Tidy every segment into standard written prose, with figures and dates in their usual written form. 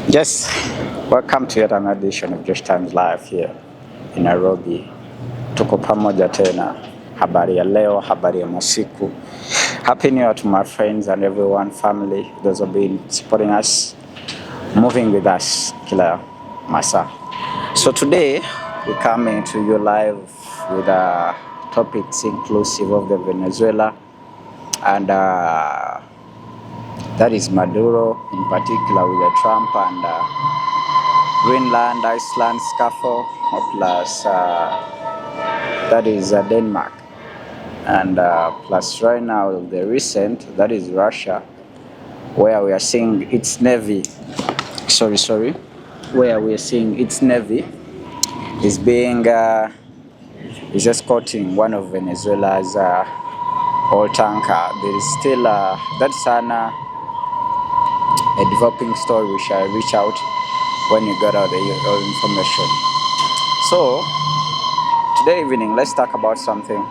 Yes, welcome to yet another edition of Josh Times Live here in Nairobi. Tuko pamoja tena, habari ya leo, habari ya masiku. Happy New Year to my friends and everyone, family, those who have been supporting us, moving with us kila masa. So today we coming to you live with topics inclusive of the Venezuela and that is Maduro in particular with the Trump and Greenland, Iceland, scuffle, plus that is Denmark, and plus right now the recent, that is Russia, where we are seeing its navy, where we are seeing its navy is being is escorting one of Venezuela's oil tanker. There is still that's a developing story. We shall reach out when you got out the information. So today evening, let's talk about something.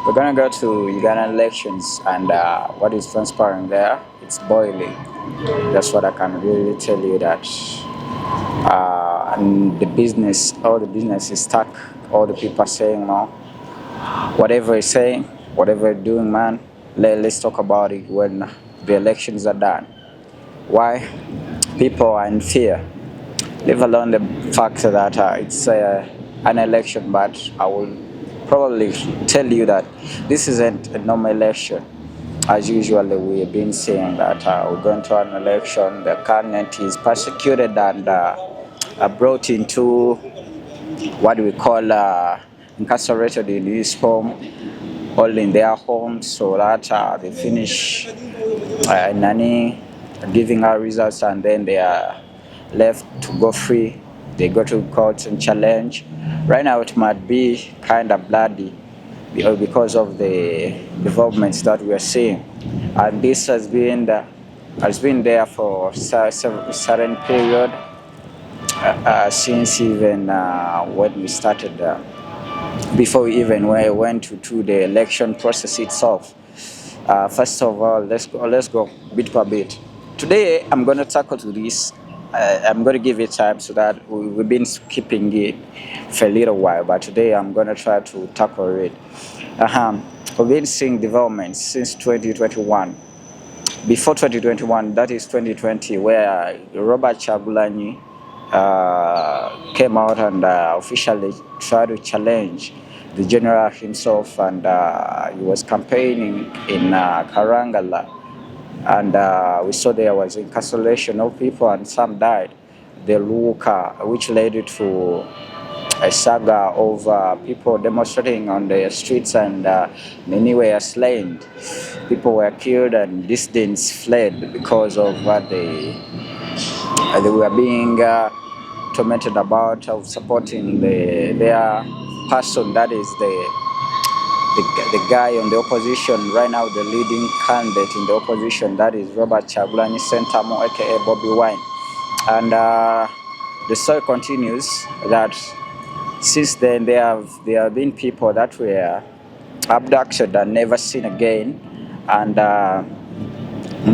We're gonna go to Uganda elections and what is transpiring there. It's boiling. That's what I can really tell you, that and all the business is stuck. All the people are saying, no, whatever he's saying, whatever you're doing, man, let's talk about it when the elections are done. Why? People are in fear, leave alone the fact that it's an election, but I will probably tell you that this isn't a normal election. As usually we have been saying that we're going to an election, the candidate is persecuted and brought into what we call incarcerated in his home, all in their home, so that they finish giving out results, and then they are left to go free. They go to court and challenge. Right now it might be kind of bloody because of the developments that we are seeing, and this has been there for a certain period since even when we started before we even went to the election process itself. First of all, let's go bit by bit. Today I'm going to tackle this. I'm going to give it time so that we've been skipping it for a little while, but today I'm going to try to tackle it. We've been seeing developments since 2021. Before 2021, that is 2020, where Robert Chagulanyi came out and officially tried to challenge the general himself, and he was campaigning in Karangala. And we saw there was incarceration of people and some died. The Luka, which led to a saga of people demonstrating on the streets, and many were slain. People were killed and dissidents fled because of what they were being tormented about, of supporting their person, that is the guy on the opposition right now, the leading candidate in the opposition, that is Robert Chagulanyi Sentamu, aka Bobby Wine. And the story continues that since then there have been people that were abducted and never seen again, and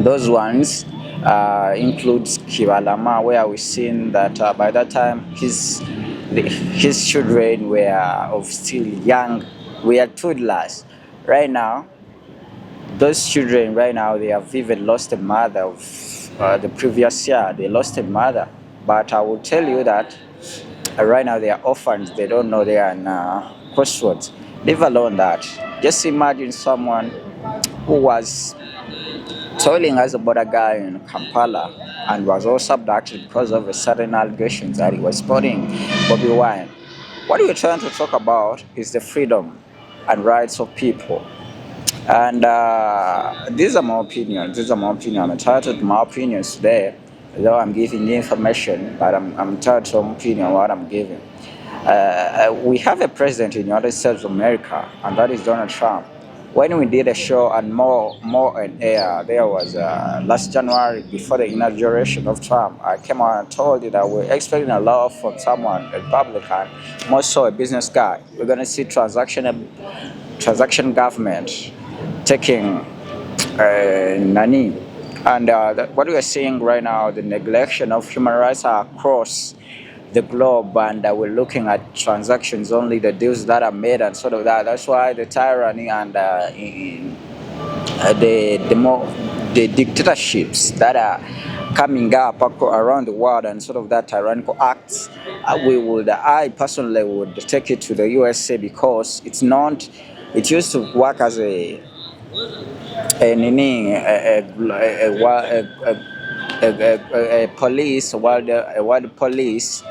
those ones includes Kibalama, where we've seen that by that time his children were of still young. We are toddlers. Right now, those children right now, they have even lost a mother of the previous year. They lost a mother. But I will tell you that right now they are orphans. They don't know they are in crossroads. Leave alone that. Just imagine someone who was toiling as a border guy in Kampala and was also abducted because of a certain allegations that he was supporting Bobby Wine. What we're trying to talk about is the freedom and rights of people. And these are my opinions. I'm entitled to my opinions today, though I'm giving you information, but I'm entitled to my opinion on what I'm giving. We have a president in the United States of America, and that is Donald Trump. When we did a show and more on air, there was last January, before the inauguration of Trump, I came out and told you that we're expecting a lot from someone, a Republican, more so a business guy. We're going to see transaction government taking And what we are seeing right now, the neglection of human rights are across the globe, and we're looking at transactions only, the deals that are made and sort of that. That's why the tyranny and the dictatorships that are coming up around the world and sort of that tyrannical acts, I personally would take it to the USA, because it's not, it used to work as a police, a world police,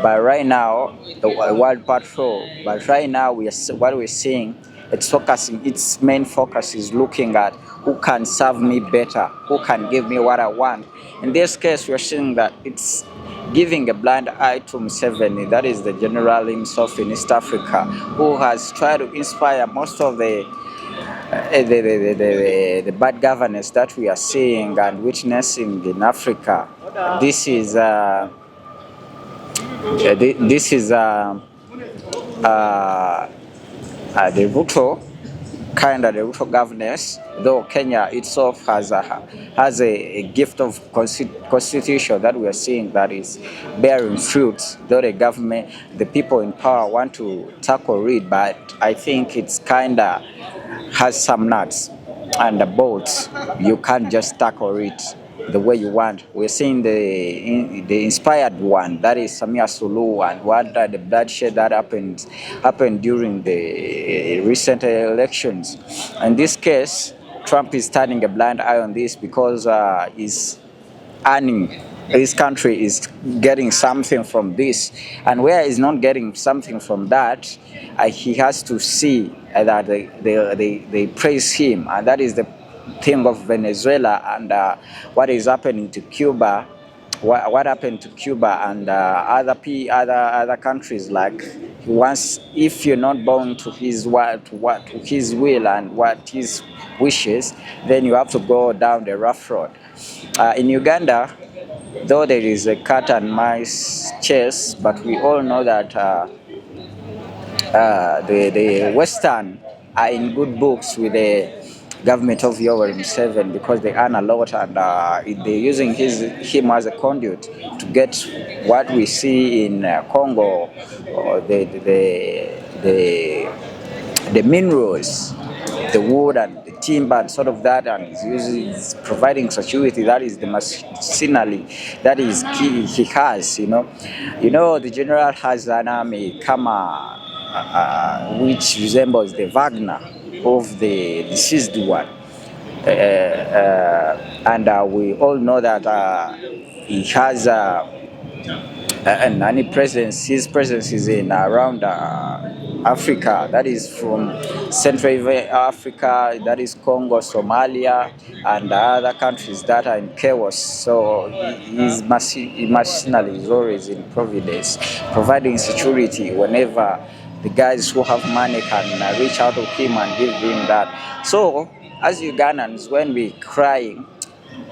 but right now a world patrol. But right now what we're seeing, its main focus is looking at who can serve me better, who can give me what I want. In this case, we're seeing that it's giving a blind eye to Museveni, that is the general himself in East Africa, who has tried to inspire most of the bad governance that we are seeing and witnessing in Africa. This is the Ruto kind of the Ruto governance, though Kenya itself has a gift of constitution that we are seeing that is bearing fruits, though the people in power want to tackle it, but I think it's kind of has some nuts and bolts. You can't just tackle it the way you want. We're seeing the inspired one, that is Samia Suluhu, and what the bloodshed that happened during the recent elections. In this case, Trump is turning a blind eye on this, because his country is getting something from this, and where he's not getting something from that, he has to see that they praise him, and that is the thing of Venezuela and what is happening to Cuba. What happened to Cuba and other countries, like once, if you're not bound to his will and what his wishes, then you have to go down the rough road. In Uganda, though there is a cat and mouse chase, but we all know that the Western are in good books with the government of Yoweri Museveni, because they earn a lot, and they're using him as a conduit to get what we see in Congo, or the minerals, the wood and the timber and sort of that, and he's providing security. That is the machinery that is key he has. The general has an army, which resembles the Wagner of the deceased one, and we all know that he has and any presence. His presence is in around Africa, that is from Central Africa, that is Congo, Somalia, and other countries that are in chaos. So his machinery is always in Providence, providing security whenever the guys who have money can reach out to him and give him that. So as Ugandans, when we're crying,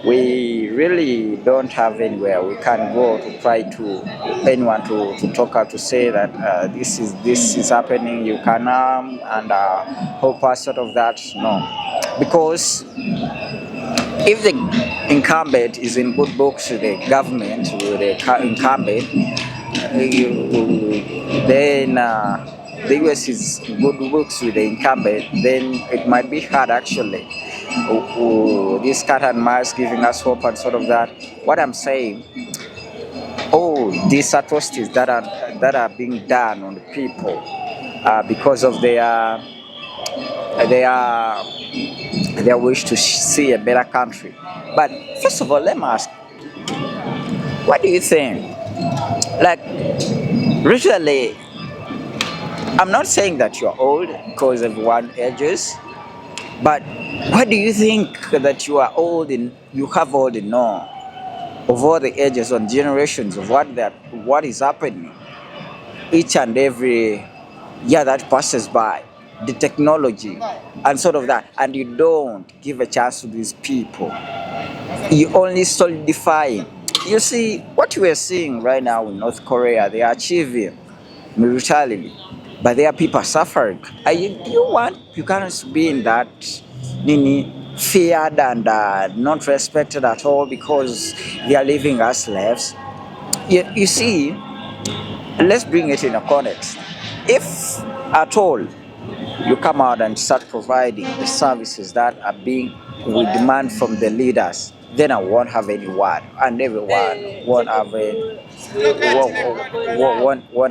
we really don't have anywhere we can go to try to anyone to talk out, to say that this is happening, you can and help us, sort of that. No, because if the incumbent is in good books with the government, with the incumbent, then the US is in good books with the incumbent, then it might be hard actually. This cat and mouse giving us hope and sort of that. What I'm saying, these atrocities that are being done on the people because of their wish to see a better country. But first of all, let me ask, what do you think? Like, usually, I'm not saying that you're old, because everyone ages, but what do you think that you are old and you have all the know of all the ages and generations of what is happening each and every year that passes by, the technology and sort of that, and you don't give a chance to these people? You only solidify. You see, what we are seeing right now in North Korea, they are achieving militarily, but their people are suffering. You want Ugandans to be in that feared and not respected at all because they are living as slaves. You see, let's bring it in a context. If at all you come out and start providing the services that are being we demand from the leaders, then I won't have anyone, and everyone won't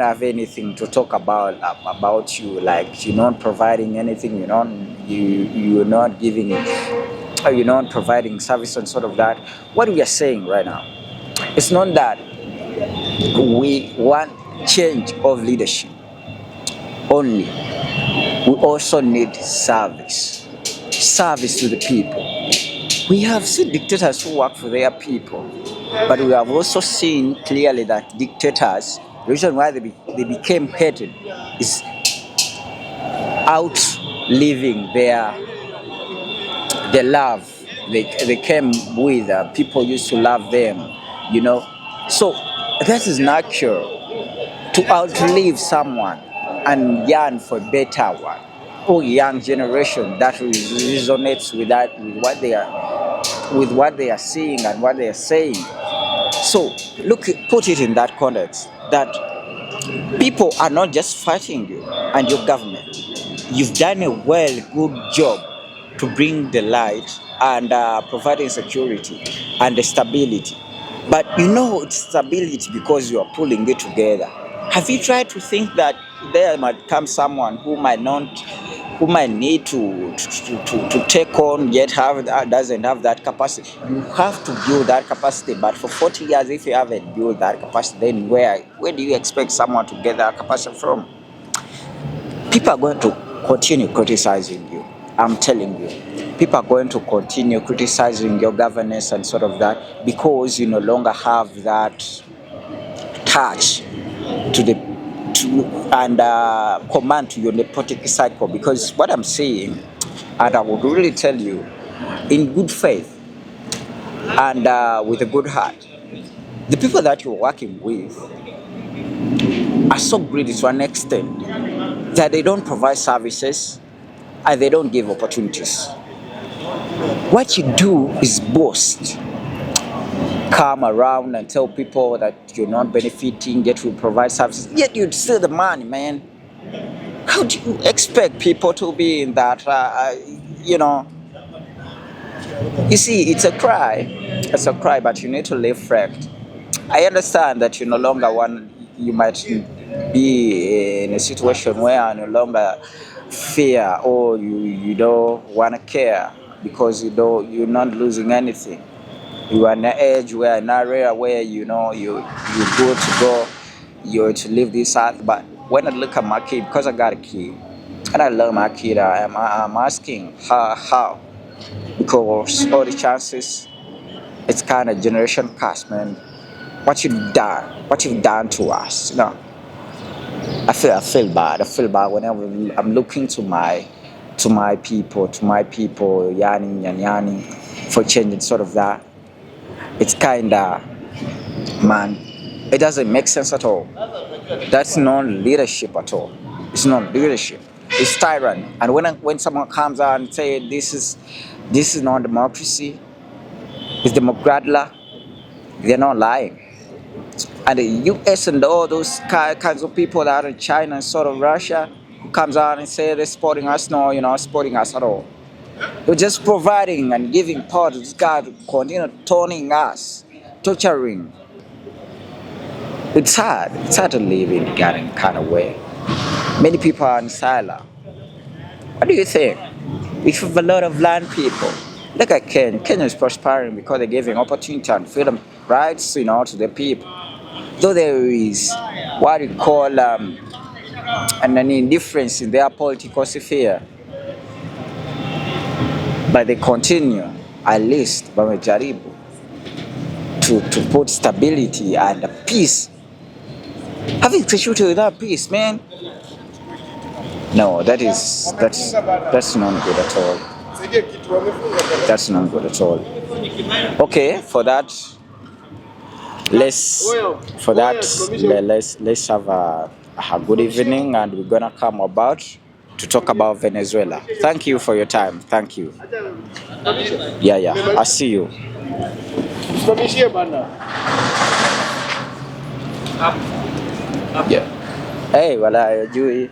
have anything to talk about you. Like you're not providing anything, you're not giving it, you're not providing service and sort of that. What we are saying right now, it's not that we want change of leadership only. We also need service to the people. We have seen dictators who work for their people, but we have also seen clearly that dictators, the reason why they became hated is outliving their love they came with. People used to love them, So that is natural, to outlive someone and yearn for a better one. Or young generation that resonates with what they are seeing and what they are saying. So put it in that context that people are not just fighting you and your government. You've done a good job to bring the light and providing security and the stability. But it's stability because you are pulling it together. Have you tried to think that there might come someone who might need to take on yet doesn't have that capacity? You have to build that capacity. But for 40 years, if you haven't built that capacity, then where do you expect someone to get that capacity from? People are going to continue criticizing you. I'm telling you, people are going to continue criticizing your governance and sort of that because you no longer have that touch and command to your nepotic cycle. Because what I'm saying, and I would really tell you, in good faith and with a good heart, the people that you're working with are so greedy to an extent that they don't provide services and they don't give opportunities. What you do is boast, come around and tell people that you're not benefiting, yet we provide services, yet you'd steal the money, man. How do you expect people to be in that, You see, it's a cry, but you need to live framed. I understand that you no longer you might be in a situation where you no longer fear or you don't want to care because you're not losing anything. You are in an age where an area where you're good to go, you're to leave this earth. But when I look at my kid, because I got a kid, and I love my kid, I'm asking how, because all the chances, it's kind of generation curse, man. What you've done to us, I feel bad. I feel bad whenever I'm looking to my people, yearning for change and sort of that. It's kinda, man, it doesn't make sense at all. That's not leadership at all. It's not leadership. It's tyranny. And when someone comes out and say this is not democracy, it's democratic, they're not lying. And the US and all those kinds of people that are in China and sort of Russia who comes out and say they're supporting us, no, you're not supporting us at all. You're just providing and giving power to this guy to continue taunting us, torturing. It's hard to live in that kind of way. Many people are in silence. What do you think? We have a lot of land people. Look at Kenya. Kenya is prospering because they're giving opportunity and freedom rights, to the people. Though there is what you call an indifference in their political sphere, but they continue, at least, Bamejaribu, to put stability and peace. Having executed without peace, man. No, that's not good at all. That's not good at all. Okay, for that, let's have a good evening, and we're gonna come about to talk about Venezuela. Thank you for your time. Thank you. Yeah. I'll see you. Yeah. Hey, wala hajui.